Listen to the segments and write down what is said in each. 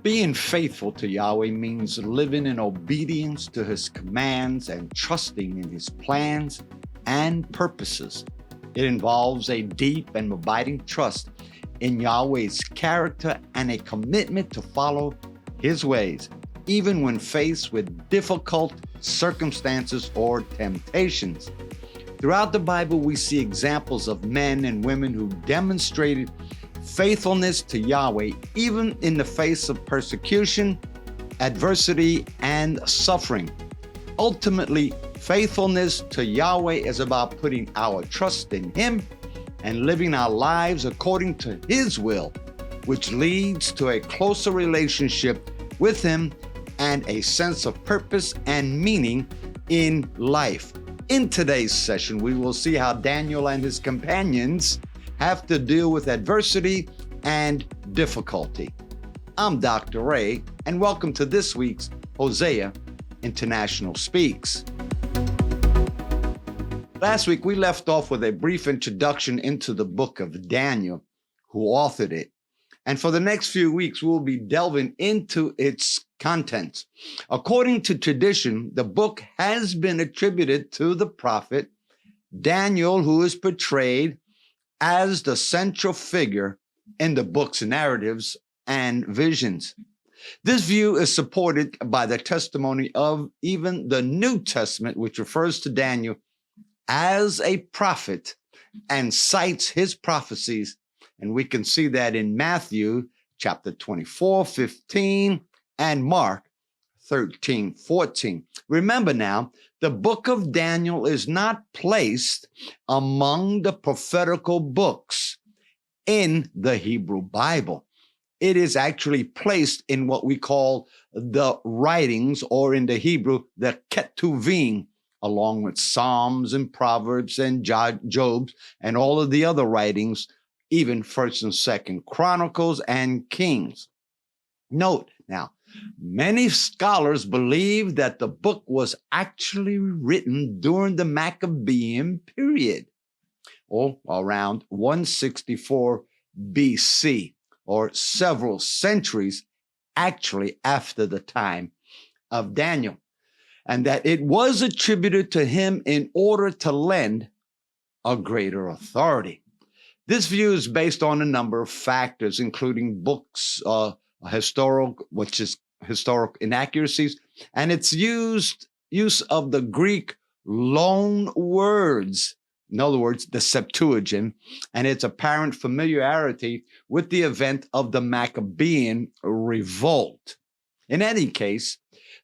Being faithful to Yahweh means living in obedience to his commands and trusting in his plans and purposes. It involves a deep and abiding trust in Yahweh's character and a commitment to follow his ways, even when faced with difficult circumstances or temptations. Throughout the Bible, we see examples of men and women who demonstrated faithfulness to Yahweh, even in the face of persecution, adversity, and suffering. Ultimately, faithfulness to Yahweh is about putting our trust in him and living our lives according to his will, which leads to a closer relationship with him and a sense of purpose and meaning in life. In today's session, we will see how Daniel and his companions have to deal with adversity and difficulty. I'm Dr. Ray, and welcome to this week's Hosea International Speaks. Last week, we left off with a brief introduction into the book of Daniel, who authored it. And for the next few weeks, we'll be delving into its contents. According to tradition, the book has been attributed to the prophet Daniel, who is portrayed as the central figure in the book's narratives and visions. This view is supported by the testimony of even the New Testament, which refers to Daniel as a prophet and cites his prophecies. And we can see that in Matthew chapter 24, 15, and Mark 13, 14. Remember now, the book of Daniel is not placed among the prophetical books in the Hebrew Bible. It is actually placed in what we call the writings, or in the Hebrew, the Ketuvim, along with Psalms and Proverbs and Jobs and all of the other writings, even 1st and 2nd Chronicles and Kings. Note now, many scholars believe that the book was actually written during the Maccabean period, or around 164 BC, or several centuries actually after the time of Daniel, and that it was attributed to him in order to lend a greater authority. This view is based on a number of factors, including books, historical inaccuracies, and its use of the Greek loan words, in other words, the Septuagint, and its apparent familiarity with the event of the Maccabean revolt. In any case,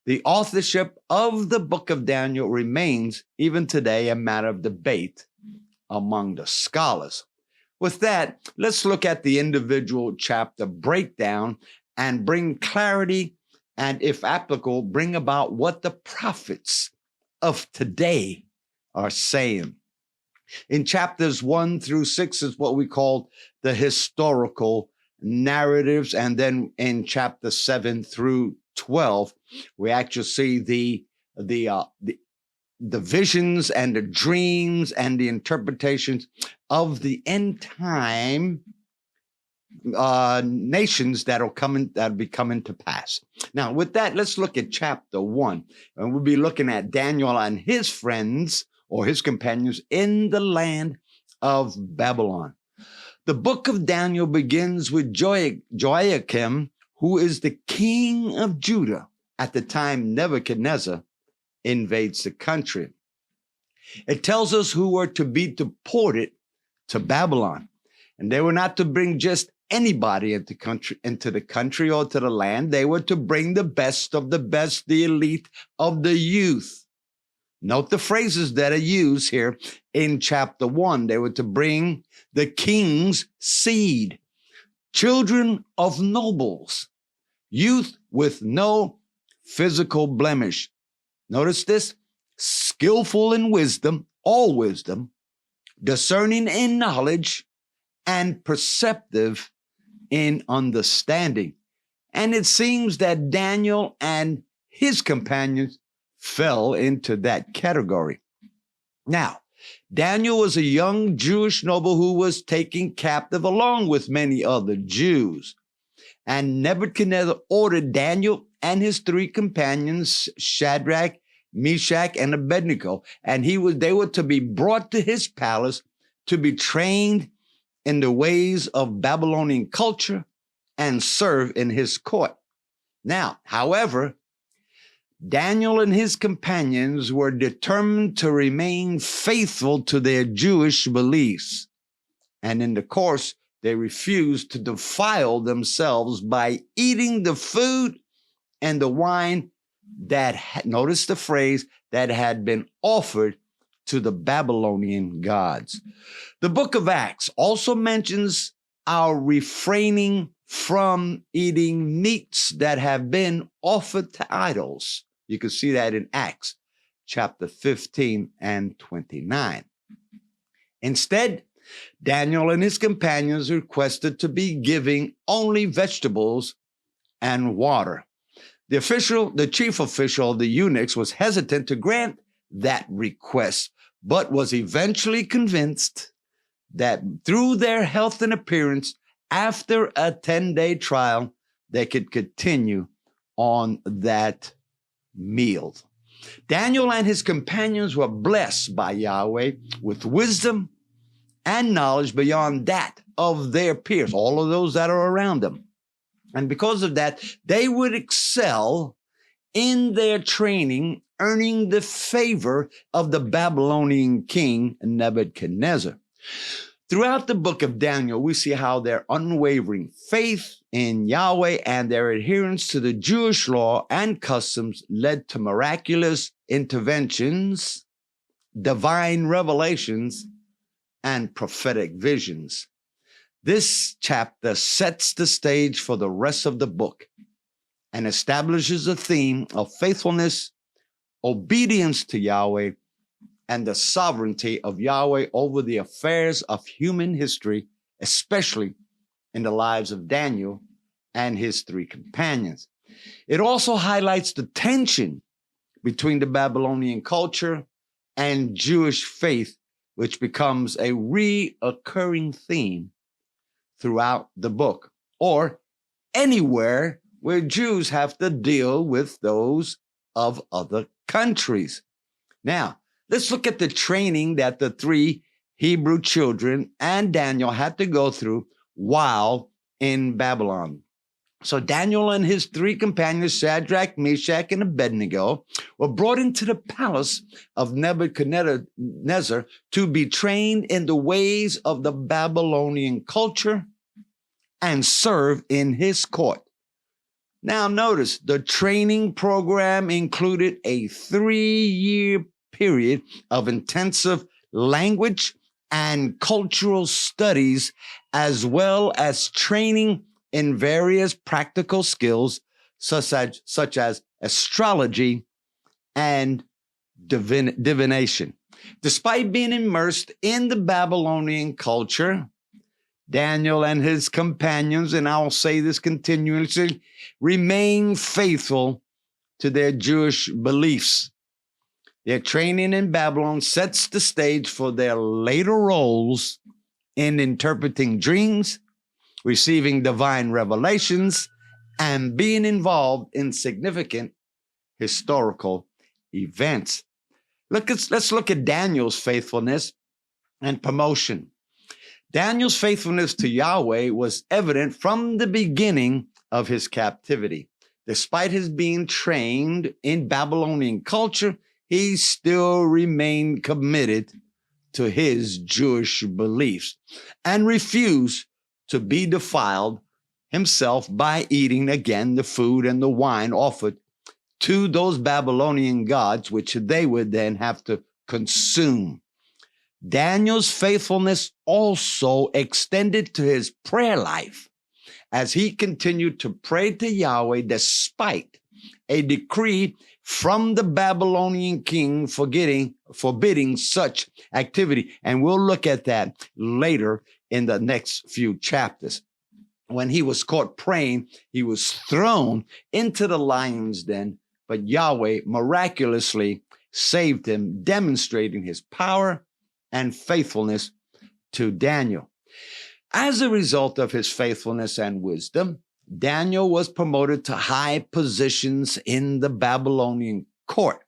the authorship of the book of Daniel remains, even today, a matter of debate among the scholars. With that, let's look at the individual chapter breakdown and bring clarity, and if applicable, bring about what the prophets of today are saying. In chapters 1 through 6 is what we call the historical narratives, and then in chapter 7 through 12, we actually see the visions and the dreams and the interpretations of the end time nations that'll be coming to pass. Now, with that, let's look at chapter 1, and we'll be looking at Daniel and his friends or his companions in the land of Babylon. The book of Daniel begins with Joachim, who is the king of Judah at the time Nebuchadnezzar invades the country. It tells us who were to be deported to Babylon, and they were not to bring just anybody into the country or to the land. They were to bring the best of the best, the elite of the youth. Note the phrases that are used here in chapter 1. They were to bring the king's seed, children of nobles, youth with no physical blemish. Notice this: skillful in wisdom, all wisdom, discerning in knowledge, and perceptive in understanding. And it seems that Daniel and his companions fell into that category. Now, Daniel was a young Jewish noble who was taken captive along with many other Jews. And Nebuchadnezzar ordered Daniel and his three companions, Shadrach, Meshach, and Abednego, and they were to be brought to his palace to be trained in the ways of Babylonian culture and serve in his court. Now, however, Daniel and his companions were determined to remain faithful to their Jewish beliefs. And in the course, they refused to defile themselves by eating the food and the wine that, notice the phrase, that had been offered to the Babylonian gods. The book of Acts also mentions our refraining from eating meats that have been offered to idols. You can see that in Acts chapter 15 and 29. Instead, Daniel and his companions requested to be giving only vegetables and water. The chief official of the eunuchs was hesitant to grant that request, but was eventually convinced that through their health and appearance, after a 10-day trial, they could continue on that meal. Daniel and his companions were blessed by Yahweh with wisdom and knowledge beyond that of their peers, all of those that are around them. And because of that, they would excel in their training, earning the favor of the Babylonian king Nebuchadnezzar. Throughout the book of Daniel, we see how their unwavering faith in Yahweh and their adherence to the Jewish law and customs led to miraculous interventions, divine revelations, and prophetic visions. This chapter sets the stage for the rest of the book and establishes a theme of faithfulness, obedience to Yahweh, and the sovereignty of Yahweh over the affairs of human history, especially in the lives of Daniel and his three companions. It also highlights the tension between the Babylonian culture and Jewish faith, which becomes a reoccurring theme throughout the book, or anywhere where Jews have to deal with those of other countries. Now, let's look at the training that the three Hebrew children and Daniel had to go through while in Babylon. So Daniel and his three companions, Shadrach, Meshach, and Abednego, were brought into the palace of Nebuchadnezzar to be trained in the ways of the Babylonian culture and serve in his court. Now notice, the training program included a 3-year period of intensive language and cultural studies, as well as training in various practical skills such as astrology and divination. Despite being immersed in the Babylonian culture, Daniel and his companions, and I'll say this continuously, remain faithful to their Jewish beliefs. Their training in Babylon sets the stage for their later roles in interpreting dreams, receiving divine revelations, and being involved in significant historical events. Let's look at Daniel's faithfulness and promotion. Daniel's faithfulness to Yahweh was evident from the beginning of his captivity. Despite his being trained in Babylonian culture, he still remained committed to his Jewish beliefs and refused to be defiled himself by eating again the food and the wine offered to those Babylonian gods, which they would then have to consume. Daniel's faithfulness also extended to his prayer life as he continued to pray to Yahweh despite a decree from the Babylonian king forbidding such activity. And we'll look at that later in the next few chapters. When he was caught praying, he was thrown into the lion's den, but Yahweh miraculously saved him, demonstrating his power and faithfulness to Daniel. As a result of his faithfulness and wisdom, Daniel was promoted to high positions in the Babylonian court,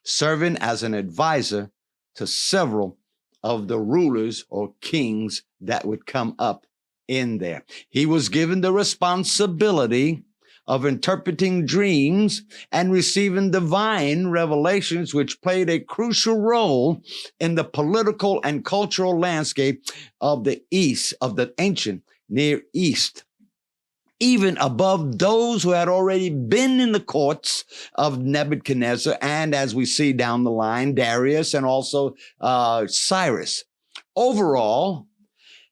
serving as an advisor to several of the rulers or kings that would come up in there. He was given the responsibility of interpreting dreams and receiving divine revelations, which played a crucial role in the political and cultural landscape of the East, of the ancient Near East, even above those who had already been in the courts of Nebuchadnezzar, and as we see down the line, Darius and also Cyrus. Overall,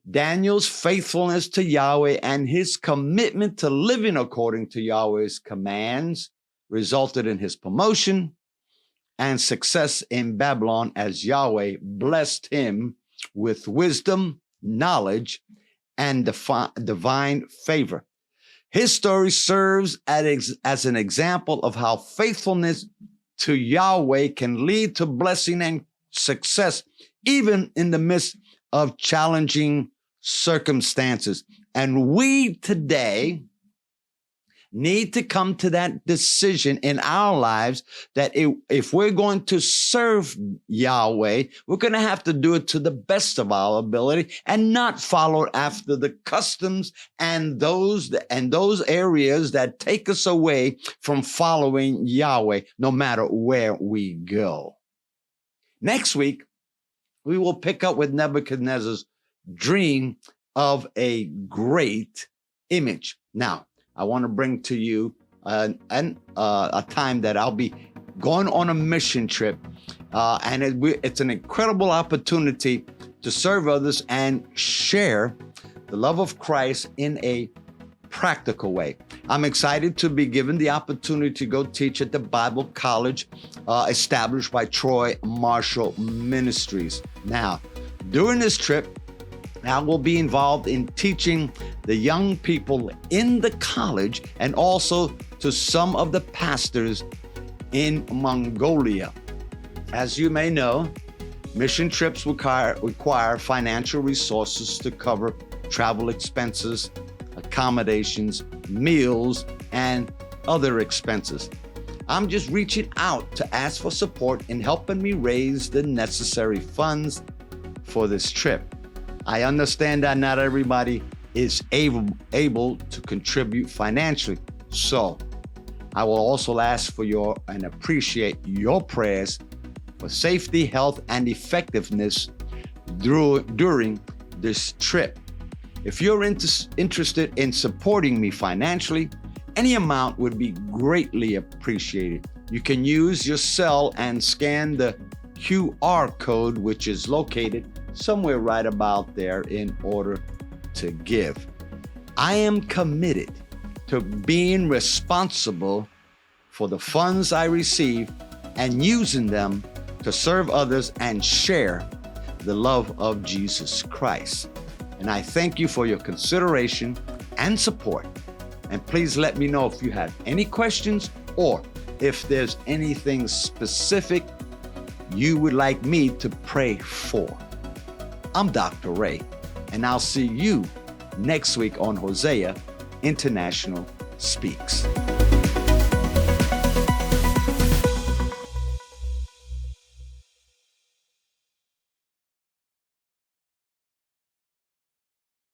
Daniel's faithfulness to Yahweh and his commitment to living according to Yahweh's commands resulted in his promotion and success in Babylon, as Yahweh blessed him with wisdom, knowledge, and divine favor. His story serves as an example of how faithfulness to Yahweh can lead to blessing and success, even in the midst of challenging circumstances. And we today need to come to that decision in our lives that if we're going to serve Yahweh, we're going to have to do it to the best of our ability and not follow after the customs and those areas that take us away from following Yahweh, no matter where we go. Next week, we will pick up with Nebuchadnezzar's dream of a great image. Now, I want to bring to you a time that I'll be going on a mission trip, and it's an incredible opportunity to serve others and share the love of Christ in a practical way. I'm excited to be given the opportunity to go teach at the Bible college established by Troy Marshall Ministries. Now, during this trip, I will be involved in teaching the young people in the college and also to some of the pastors in Mongolia. As you may know, mission trips require financial resources to cover travel expenses, accommodations, meals, and other expenses. I'm just reaching out to ask for support in helping me raise the necessary funds for this trip. I understand that not everybody is able to contribute financially. So I will also ask for and appreciate your prayers for safety, health, and effectiveness during this trip. If you're interested in supporting me financially, any amount would be greatly appreciated. You can use your cell and scan the QR code, which is located somewhere right about there, in order to give. I am committed to being responsible for the funds I receive and using them to serve others and share the love of Jesus Christ. And I thank you for your consideration and support. And please let me know if you have any questions or if there's anything specific you would like me to pray for. I'm Dr. Ray, and I'll see you next week on Hosea International Speaks.